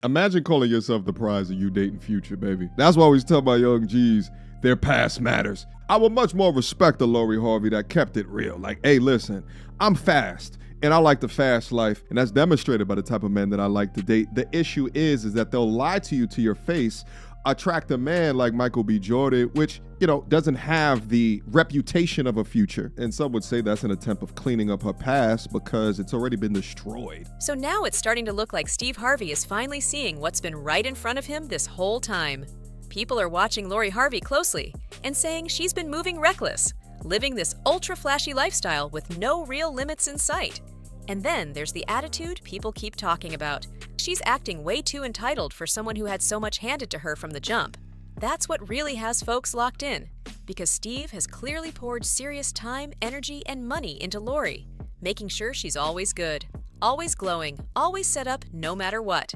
Imagine calling yourself the prize of you dating Future, baby. That's why I always tell my young G's, their past matters. I would much more respect the Lori Harvey that kept it real. Like, hey, listen, I'm fast, and I like the fast life, and that's demonstrated by the type of men that I like to date. The issue is that they'll lie to you to your face, attract a man like Michael B. Jordan, which, doesn't have the reputation of a Future. And some would say that's an attempt of cleaning up her past because it's already been destroyed. So now it's starting to look like Steve Harvey is finally seeing what's been right in front of him this whole time. People are watching Lori Harvey closely and saying she's been moving reckless, living this ultra-flashy lifestyle with no real limits in sight. And then there's the attitude people keep talking about. She's acting way too entitled for someone who had so much handed to her from the jump. That's what really has folks locked in, because Steve has clearly poured serious time, energy, and money into Lori, making sure she's always good, always glowing, always set up no matter what.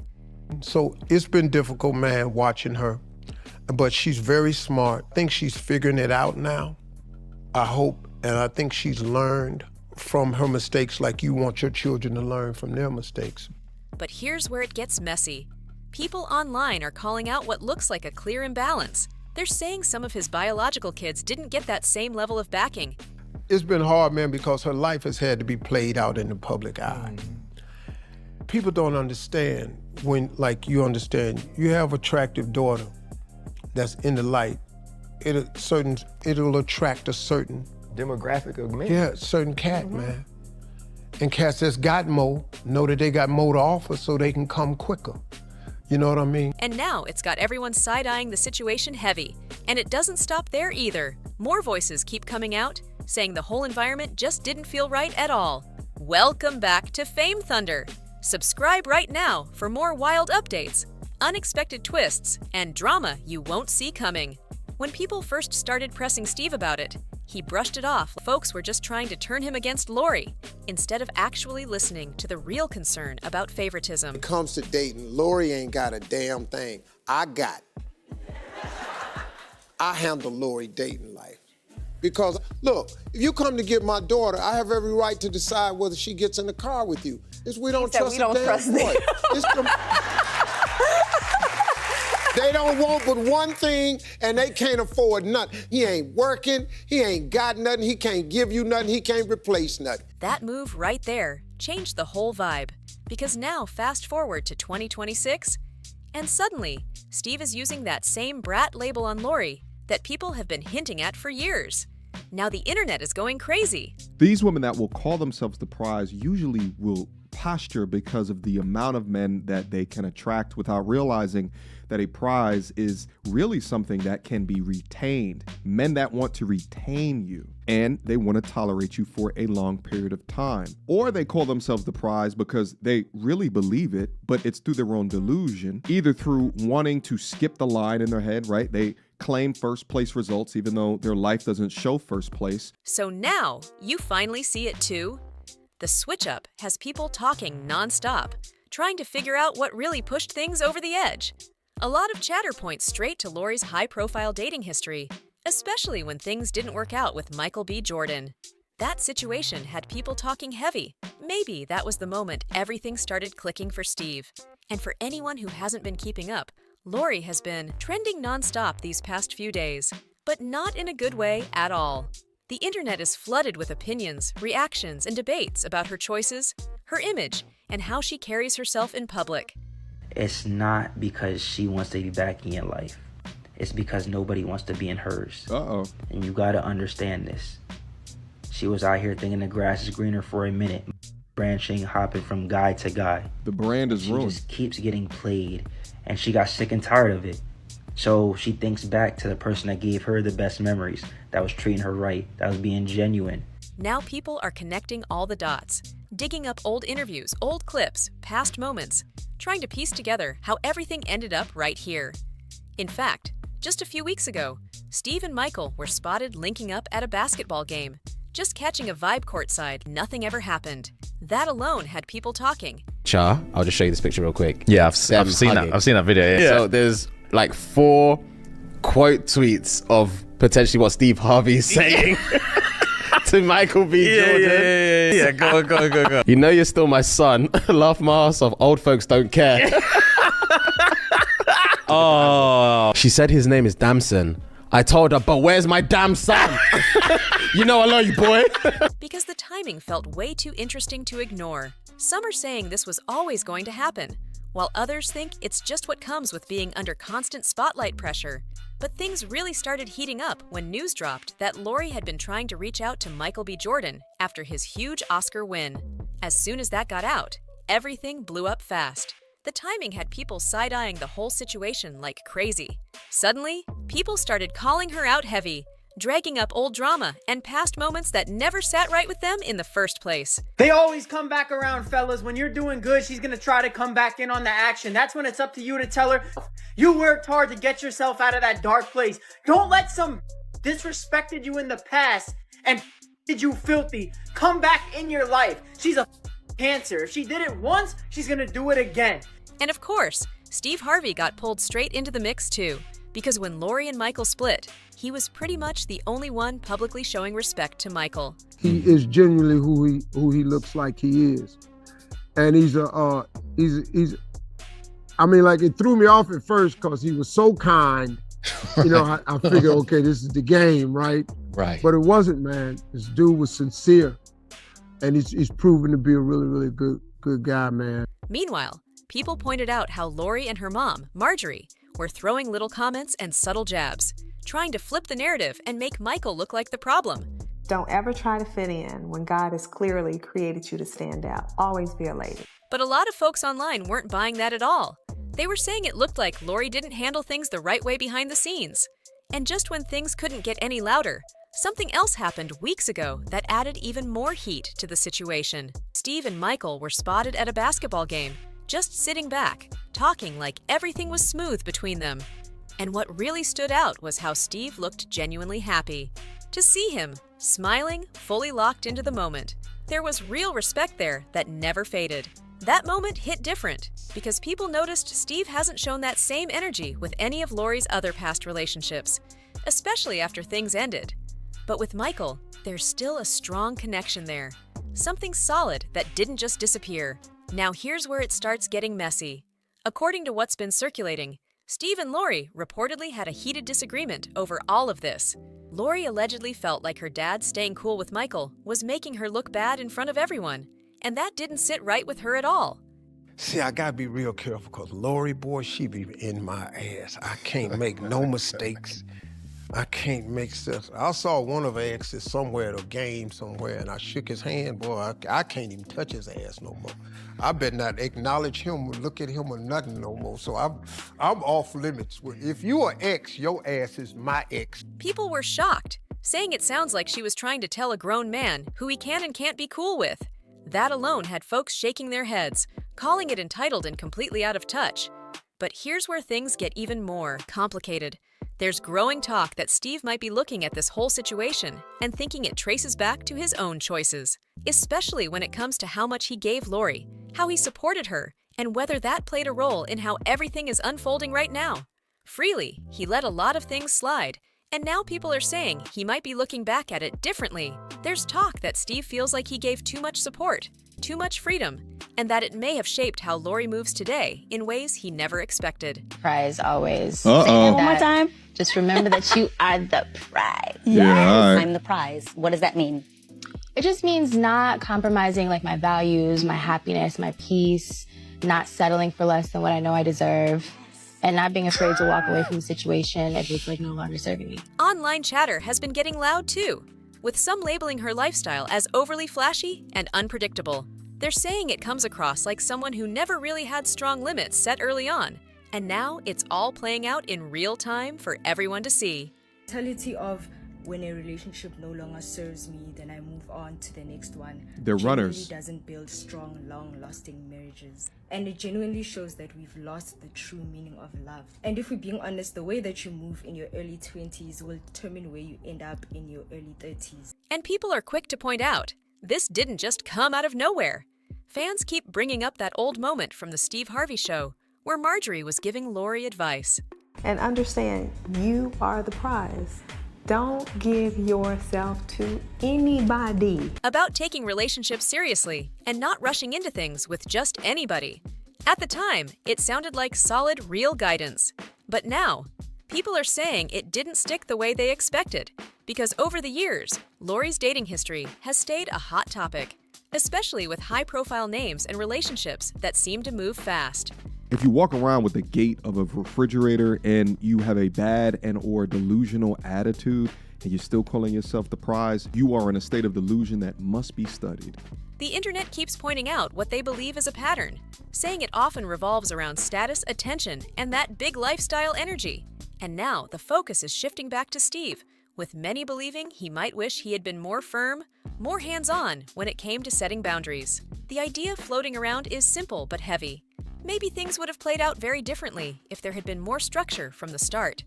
So it's been difficult, man, watching her, but she's very smart. I think she's figuring it out now, I hope, and I think she's learned from her mistakes like you want your children to learn from their mistakes. But here's where it gets messy. People online are calling out what looks like a clear imbalance. They're saying some of his biological kids didn't get that same level of backing. It's been hard, man, because her life has had to be played out in the public eye. People don't understand when, like you understand, you have an attractive daughter that's in the light, it'll attract a certain demographic of men. Yeah, certain cat, man. And cats that's got more know that they got more to offer so they can come quicker. You know what I mean? And now it's got everyone side-eyeing the situation heavy. And it doesn't stop there either. More voices keep coming out, saying the whole environment just didn't feel right at all. Welcome back to Fame Thunder. Subscribe right now for more wild updates, unexpected twists, and drama you won't see coming. When people first started pressing Steve about it, he brushed it off. Folks were just trying to turn him against Lori, instead of actually listening to the real concern about favoritism. When it comes to dating, Lori ain't got a damn thing. I handle Lori dating life. Because, look, if you come to get my daughter, I have every right to decide whether she gets in the car with you. We don't trust a damn boy. They don't want but one thing, and they can't afford nothing. He ain't working, he ain't got nothing, he can't give you nothing, he can't replace nothing. That move right there changed the whole vibe. Because now, fast forward to 2026, and suddenly, Steve is using that same brat label on Lori that people have been hinting at for years. Now the internet is going crazy. These women that will call themselves the prize usually will posture because of the amount of men that they can attract without realizing that a prize is really something that can be retained. Men that want to retain you, and they want to tolerate you for a long period of time. Or they call themselves the prize because they really believe it, but it's through their own delusion, either through wanting to skip the line in their head, right? They claim first place results even though their life doesn't show first place. So now you finally see it too? The switch up has people talking nonstop, trying to figure out what really pushed things over the edge. A lot of chatter points straight to Lori's high-profile dating history, especially when things didn't work out with Michael B. Jordan. That situation had people talking heavy. Maybe that was the moment everything started clicking for Steve. And for anyone who hasn't been keeping up, Lori has been trending nonstop these past few days, but not in a good way at all. The internet is flooded with opinions, reactions, and debates about her choices, her image, and how she carries herself in public. It's not because she wants to be back in your life. It's because nobody wants to be in hers. Uh-oh. And you gotta understand this. She was out here thinking the grass is greener for a minute, branching, hopping from guy to guy. The brand is ruined. She just keeps getting played, and she got sick and tired of it. So she thinks back to the person that gave her the best memories, that was treating her right, that was being genuine. Now people are connecting all the dots, digging up old interviews, old clips, past moments, trying to piece together how everything ended up right here. In fact, just a few weeks ago, Steve and Michael were spotted linking up at a basketball game, just catching a vibe courtside. Nothing ever happened. That alone had people talking. Cha, I'll just show you this picture real quick. Yeah, I've seen that. I've seen that video. Yeah. So there's like 4 quote tweets of potentially what Steve Harvey is saying to Michael B. Jordan. Yeah. Go. You know you're still my son. Laugh my ass off. Old folks don't care. Oh. She said his name is Damson. I told her, but where's my damn son? You know I love you, boy. Because the timing felt way too interesting to ignore. Some are saying this was always going to happen, while others think it's just what comes with being under constant spotlight pressure. But things really started heating up when news dropped that Lori had been trying to reach out to Michael B. Jordan after his huge Oscar win. As soon as that got out, everything blew up fast. The timing had people side-eyeing the whole situation like crazy. Suddenly, people started calling her out heavy, dragging up old drama and past moments that never sat right with them in the first place. They always come back around, fellas. When you're doing good, she's gonna try to come back in on the action. That's when it's up to you to tell her, you worked hard to get yourself out of that dark place. Don't let some disrespected you in the past and did you filthy come back in your life. She's a cancer. If she did it once, she's gonna do it again. And of course, Steve Harvey got pulled straight into the mix too, because when Lori and Michael split, he was pretty much the only one publicly showing respect to Michael. He is genuinely who he looks like he is, and he's I mean, like, it threw me off at first because he was so kind. You know, I figured, okay, this is the game, right? Right. But it wasn't, man. This dude was sincere, and he's proven to be a really, really good guy, man. Meanwhile, people pointed out how Lori and her mom, Marjorie, were throwing little comments and subtle jabs, trying to flip the narrative and make Michael look like the problem. Don't ever try to fit in when God has clearly created you to stand out. Always be a lady. But a lot of folks online weren't buying that at all. They were saying it looked like Lori didn't handle things the right way behind the scenes. And just when things couldn't get any louder, something else happened weeks ago that added even more heat to the situation. Steve and Michael were spotted at a basketball game, just sitting back, talking like everything was smooth between them. And what really stood out was how Steve looked genuinely happy. To see him, smiling, fully locked into the moment, there was real respect there that never faded. That moment hit different because people noticed Steve hasn't shown that same energy with any of Lori's other past relationships, especially after things ended. But with Michael, there's still a strong connection there, something solid that didn't just disappear. Now here's where it starts getting messy. According to what's been circulating, Steve and Lori reportedly had a heated disagreement over all of this. Lori allegedly felt like her dad staying cool with Michael was making her look bad in front of everyone, and that didn't sit right with her at all. See, I gotta be real careful because Lori, boy, she be in my ass. I can't make no mistakes. I can't make stuff. I saw one of her exes somewhere at a game somewhere, and I shook his hand. Boy, I can't even touch his ass no more. I better not acknowledge him or look at him or nothing no more. So I'm off limits. If you are ex, your ass is my ex. People were shocked, saying it sounds like she was trying to tell a grown man who he can and can't be cool with. That alone had folks shaking their heads, calling it entitled and completely out of touch. But here's where things get even more complicated. There's growing talk that Steve might be looking at this whole situation and thinking it traces back to his own choices, especially when it comes to how much he gave Lori, how he supported her, and whether that played a role in how everything is unfolding right now. Freely, he let a lot of things slide, and now people are saying he might be looking back at it differently. There's talk that Steve feels like he gave too much support, too much freedom, and that it may have shaped how Lori moves today in ways he never expected. Prize always. Say that one more time. Just remember that you are the prize. Yes, right. I'm the prize. What does that mean? It just means not compromising like my values, my happiness, my peace, not settling for less than what I know I deserve, and not being afraid to walk away from the situation if it's like no longer serving me. Online chatter has been getting loud too, with some labeling her lifestyle as overly flashy and unpredictable. They're saying it comes across like someone who never really had strong limits set early on, and now it's all playing out in real time for everyone to see. Mentality of when a relationship no longer serves me, then I move on to the next one. They're runners. It doesn't build strong, long-lasting marriages. And it genuinely shows that we've lost the true meaning of love. And if we're being honest, the way that you move in your early 20s will determine where you end up in your early 30s. And people are quick to point out, this didn't just come out of nowhere. Fans keep bringing up that old moment from the Steve Harvey show, where Marjorie was giving Lori advice. And understand, you are the prize. Don't give yourself to anybody. About taking relationships seriously and not rushing into things with just anybody. At the time, it sounded like solid, real guidance. But now, people are saying it didn't stick the way they expected, because over the years, Lori's dating history has stayed a hot topic, especially with high-profile names and relationships that seem to move fast. If you walk around with the gait of a refrigerator and you have a bad and or delusional attitude and you're still calling yourself the prize, you are in a state of delusion that must be studied. The internet keeps pointing out what they believe is a pattern, saying it often revolves around status, attention, and that big lifestyle energy. And now the focus is shifting back to Steve, with many believing he might wish he had been more firm, more hands-on when it came to setting boundaries. The idea floating around is simple but heavy. Maybe things would have played out very differently if there had been more structure from the start.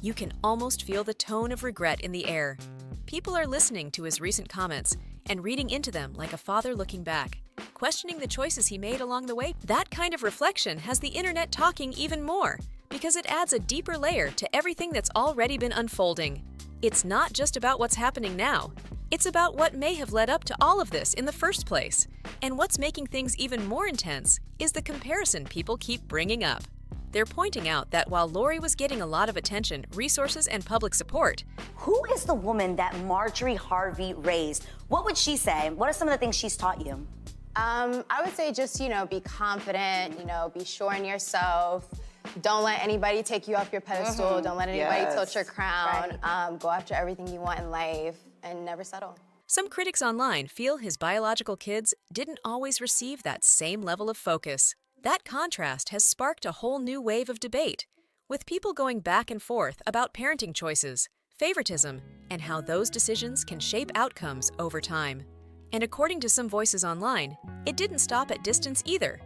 You can almost feel the tone of regret in the air. People are listening to his recent comments and reading into them like a father looking back, questioning the choices he made along the way. That kind of reflection has the internet talking even more, because it adds a deeper layer to everything that's already been unfolding. It's not just about what's happening now. It's about what may have led up to all of this in the first place. And what's making things even more intense is the comparison people keep bringing up. They're pointing out that while Lori was getting a lot of attention, resources, and public support, who is the woman that Lori Harvey raised? What would she say? What are some of the things she's taught you? I would say just, be confident, be sure in yourself. Don't let anybody take you off your pedestal. Don't let anybody tilt your crown. Right. Go after everything you want in life and never settle. Some critics online feel his biological kids didn't always receive that same level of focus. That contrast has sparked a whole new wave of debate, with people going back and forth about parenting choices, favoritism, and how those decisions can shape outcomes over time. And according to some voices online, it didn't stop at distance either.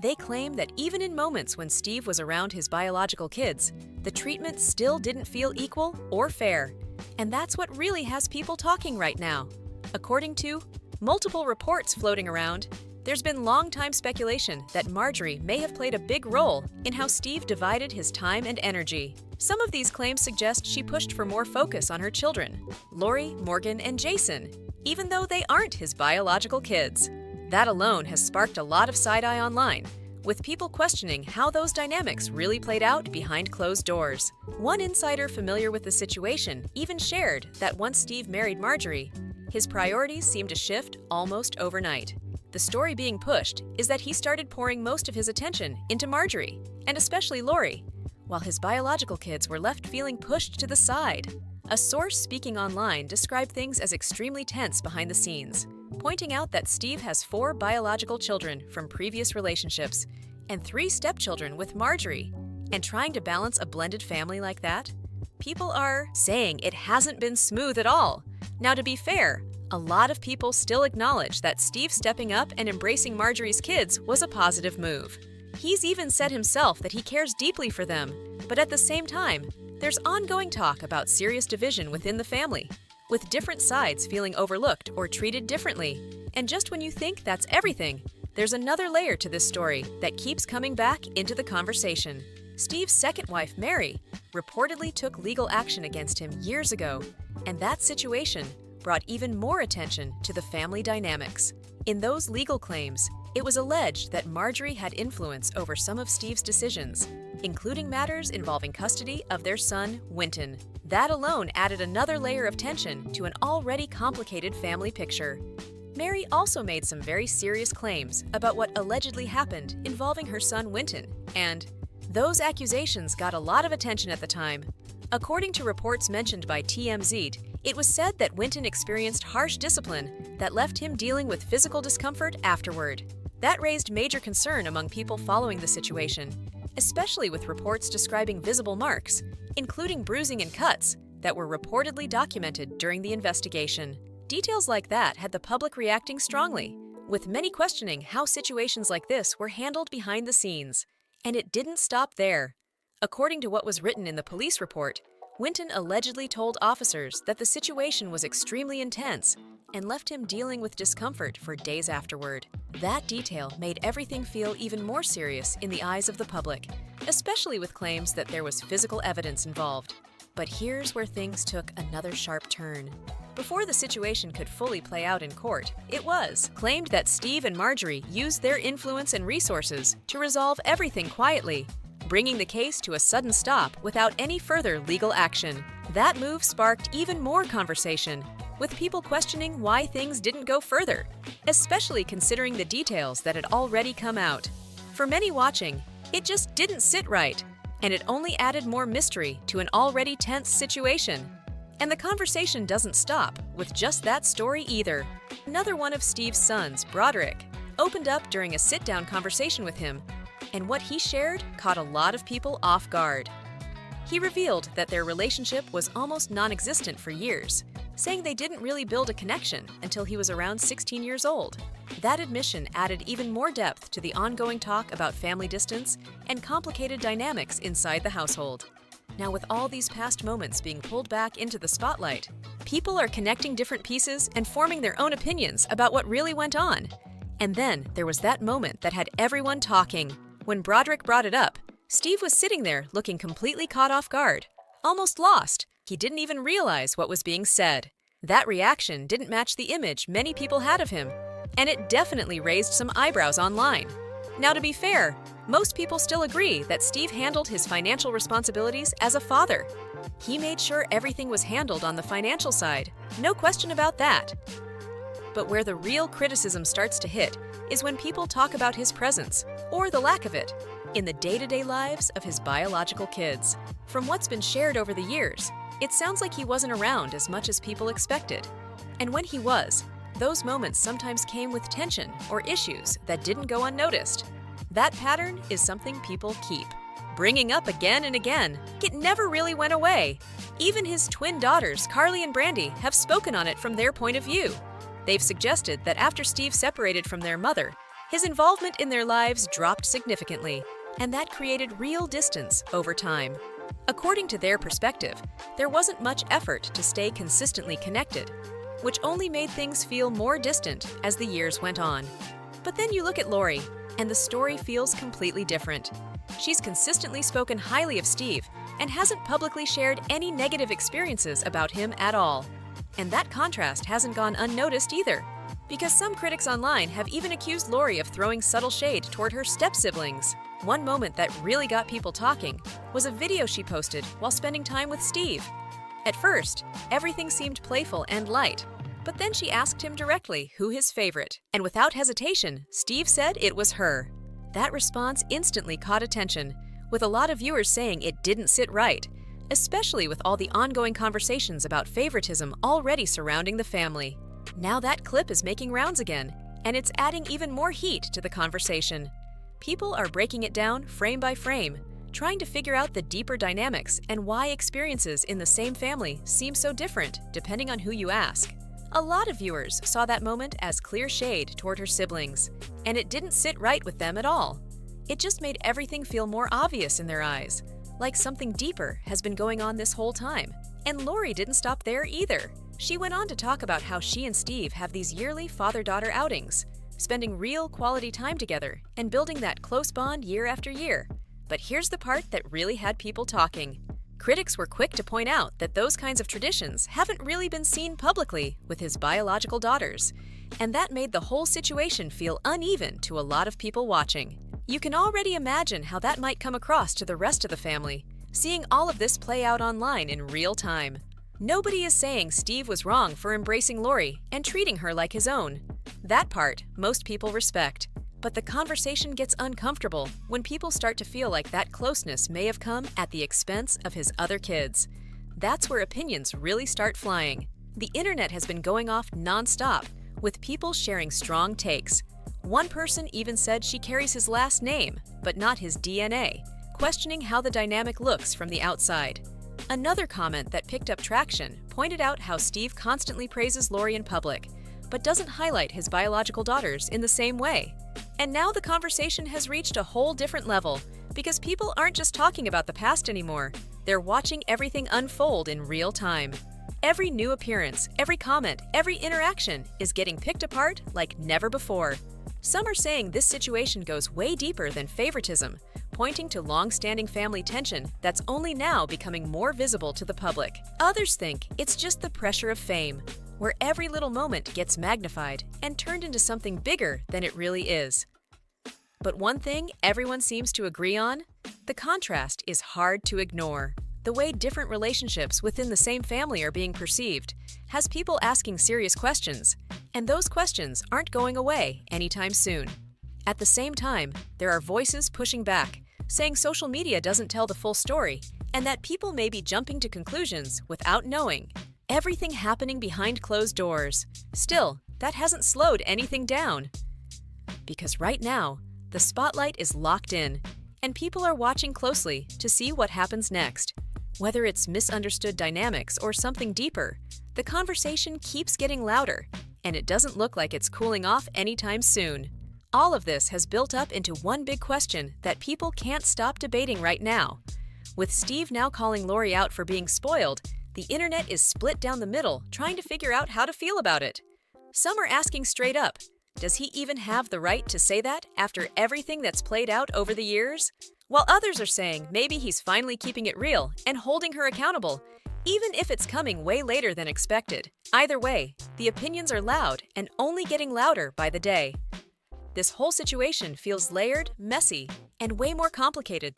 They claim that even in moments when Steve was around his biological kids, the treatment still didn't feel equal or fair. And that's what really has people talking right now. According to multiple reports floating around, there's been long-time speculation that Marjorie may have played a big role in how Steve divided his time and energy. Some of these claims suggest she pushed for more focus on her children, Lori, Morgan, and Jason, even though they aren't his biological kids. That alone has sparked a lot of side-eye online, with people questioning how those dynamics really played out behind closed doors. One insider familiar with the situation even shared that once Steve married Marjorie, his priorities seemed to shift almost overnight. The story being pushed is that he started pouring most of his attention into Marjorie, and especially Lori, while his biological kids were left feeling pushed to the side. A source speaking online described things as extremely tense behind the scenes, pointing out that Steve has 4 biological children from previous relationships and 3 stepchildren with Marjorie. And trying to balance a blended family like that? People are saying it hasn't been smooth at all. Now, to be fair, a lot of people still acknowledge that Steve stepping up and embracing Marjorie's kids was a positive move. He's even said himself that he cares deeply for them, but at the same time, there's ongoing talk about serious division within the family, with different sides feeling overlooked or treated differently. And just when you think that's everything, there's another layer to this story that keeps coming back into the conversation. Steve's second wife, Mary, reportedly took legal action against him years ago, and that situation brought even more attention to the family dynamics. In those legal claims, it was alleged that Marjorie had influence over some of Steve's decisions, including matters involving custody of their son, Winton. That alone added another layer of tension to an already complicated family picture. Mary also made some very serious claims about what allegedly happened involving her son, Winton, and those accusations got a lot of attention at the time. According to reports mentioned by TMZ, it was said that Winton experienced harsh discipline that left him dealing with physical discomfort afterward. That raised major concern among people following the situation, especially with reports describing visible marks, including bruising and cuts, that were reportedly documented during the investigation. Details like that had the public reacting strongly, with many questioning how situations like this were handled behind the scenes. And it didn't stop there. According to what was written in the police report, Winton allegedly told officers that the situation was extremely intense and left him dealing with discomfort for days afterward. That detail made everything feel even more serious in the eyes of the public, especially with claims that there was physical evidence involved. But here's where things took another sharp turn. Before the situation could fully play out in court, it was claimed that Steve and Marjorie used their influence and resources to resolve everything quietly, bringing the case to a sudden stop without any further legal action. That move sparked even more conversation, with people questioning why things didn't go further, especially considering the details that had already come out. For many watching, it just didn't sit right, and it only added more mystery to an already tense situation. And the conversation doesn't stop with just that story either. Another one of Steve's sons, Broderick, opened up during a sit-down conversation with him, and what he shared caught a lot of people off guard. He revealed that their relationship was almost non-existent for years, saying they didn't really build a connection until he was around 16 years old. That admission added even more depth to the ongoing talk about family distance and complicated dynamics inside the household. Now, with all these past moments being pulled back into the spotlight, people are connecting different pieces and forming their own opinions about what really went on. And then there was that moment that had everyone talking. When Broderick brought it up, Steve was sitting there looking completely caught off guard, almost lost. He didn't even realize what was being said. That reaction didn't match the image many people had of him, and it definitely raised some eyebrows online. Now, to be fair, most people still agree that Steve handled his financial responsibilities as a father. He made sure everything was handled on the financial side, no question about that. But where the real criticism starts to hit is when people talk about his presence, or the lack of it, in the day-to-day lives of his biological kids. From what's been shared over the years, it sounds like he wasn't around as much as people expected. And when he was, those moments sometimes came with tension or issues that didn't go unnoticed. That pattern is something people keep bringing up again and again. It never really went away. Even his twin daughters, Carly and Brandy, have spoken on it from their point of view. They've suggested that after Steve separated from their mother, his involvement in their lives dropped significantly, and that created real distance over time. According to their perspective, there wasn't much effort to stay consistently connected, which only made things feel more distant as the years went on. But then you look at Lori, and the story feels completely different. She's consistently spoken highly of Steve and hasn't publicly shared any negative experiences about him at all. And that contrast hasn't gone unnoticed either, because some critics online have even accused Lori of throwing subtle shade toward her step-siblings. One moment that really got people talking was a video she posted while spending time with Steve. At first, everything seemed playful and light, but then she asked him directly who his favorite, and without hesitation, Steve said it was her. That response instantly caught attention, with a lot of viewers saying it didn't sit right, especially with all the ongoing conversations about favoritism already surrounding the family. Now that clip is making rounds again, and it's adding even more heat to the conversation. People are breaking it down frame by frame, trying to figure out the deeper dynamics and why experiences in the same family seem so different depending on who you ask. A lot of viewers saw that moment as clear shade toward her siblings, and it didn't sit right with them at all. It just made everything feel more obvious in their eyes, like something deeper has been going on this whole time. And Lori didn't stop there either. She went on to talk about how she and Steve have these yearly father-daughter outings, spending real quality time together and building that close bond year after year. But here's the part that really had people talking. Critics were quick to point out that those kinds of traditions haven't really been seen publicly with his biological daughters, and that made the whole situation feel uneven to a lot of people watching. You can already imagine how that might come across to the rest of the family, seeing all of this play out online in real time. Nobody is saying Steve was wrong for embracing Lori and treating her like his own. That part, most people respect. But the conversation gets uncomfortable when people start to feel like that closeness may have come at the expense of his other kids. That's where opinions really start flying. The internet has been going off nonstop, with people sharing strong takes. One person even said she carries his last name, but not his DNA, questioning how the dynamic looks from the outside. Another comment that picked up traction pointed out how Steve constantly praises Lori in public, but doesn't highlight his biological daughters in the same way. And now the conversation has reached a whole different level, because people aren't just talking about the past anymore. They're watching everything unfold in real time. Every new appearance, every comment, every interaction is getting picked apart like never before. Some are saying this situation goes way deeper than favoritism, pointing to long-standing family tension that's only now becoming more visible to the public. Others think it's just the pressure of fame, where every little moment gets magnified and turned into something bigger than it really is. But one thing everyone seems to agree on: the contrast is hard to ignore. The way different relationships within the same family are being perceived has people asking serious questions, and those questions aren't going away anytime soon. At the same time, there are voices pushing back, saying social media doesn't tell the full story, and that people may be jumping to conclusions without knowing everything happening behind closed doors. Still, that hasn't slowed anything down. Because right now, the spotlight is locked in, and people are watching closely to see what happens next. Whether it's misunderstood dynamics or something deeper, the conversation keeps getting louder, and it doesn't look like it's cooling off anytime soon. All of this has built up into one big question that people can't stop debating right now. With Steve now calling Lori out for being spoiled, the internet is split down the middle, trying to figure out how to feel about it. Some are asking straight up, does he even have the right to say that after everything that's played out over the years? While others are saying maybe he's finally keeping it real and holding her accountable, even if it's coming way later than expected. Either way, the opinions are loud and only getting louder by the day. This whole situation feels layered, messy, and way more complicated